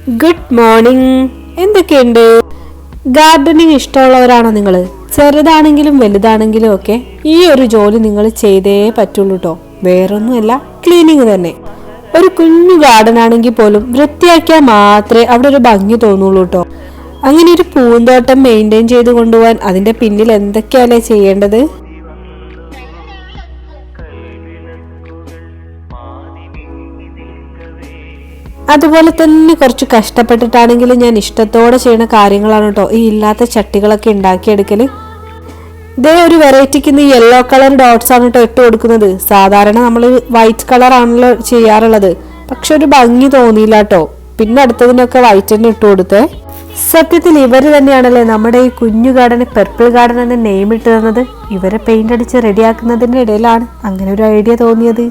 Good morning. എന്തൊക്കെയുണ്ട്? Gardening ഇഷ്ടമുള്ളവരാണോ നിങ്ങൾ? ചെറുതാണെങ്കിലും വലുതാണെങ്കിലും ഒക്കെ ഈ ഒരു ജോലി നിങ്ങൾ ചെയ്തേ പറ്റുള്ളൂ കേട്ടോ. വേറൊന്നുമല്ല, ക്ലീനിങ് തന്നെ. ഒരു കുഞ്ഞു ഗാർഡൻ ആണെങ്കിൽ പോലും വൃത്തിയാക്കിയാൽ മാത്രമേ അവിടെ ഒരു ഭംഗി തോന്നുള്ളൂ കേട്ടോ. അങ്ങനെ ഒരു പൂന്തോട്ടം മെയിൻറ്റെയിൻ ചെയ്ത് കൊണ്ടുപോകാൻ അതിന്റെ പിന്നിൽ എന്തൊക്കെയല്ലേ ചെയ്യേണ്ടത്? അതുപോലെ തന്നെ കുറച്ച് കഷ്ടപ്പെട്ടിട്ടാണെങ്കിലും ഞാൻ ഇഷ്ടത്തോടെ ചെയ്യുന്ന കാര്യങ്ങളാണ് കേട്ടോ ഈ ഇല്ലാത്ത ചട്ടികളൊക്കെ ഉണ്ടാക്കിയെടുക്കല്. ഇതേ ഒരു വെറൈറ്റിക്ക് ഇന്ന് യെല്ലോ കളർ ഡോട്ട്സ് ആണ് കേട്ടോ ഇട്ട് കൊടുക്കുന്നത്. സാധാരണ നമ്മൾ വൈറ്റ് കളർ ആണല്ലോ ചെയ്യാറുള്ളത്. പക്ഷെ ഒരു ഭംഗി തോന്നിയില്ല കേട്ടോ. പിന്നെ അടുത്തതിനൊക്കെ വൈറ്റ് തന്നെ ഇട്ട് കൊടുത്തേ. സത്യത്തിൽ ഇവര് തന്നെയാണല്ലേ നമ്മുടെ ഈ കുഞ്ഞു ഗാർഡന് പെർപ്പിൾ ഗാർഡൻ എന്ന് നെയിം ഇട്ട് തന്നത്. ഇവരെ പെയിന്റ് അടിച്ച് റെഡിയാക്കുന്നതിന്റെ ഇടയിലാണ് അങ്ങനെ ഒരു ഐഡിയ തോന്നിയത്.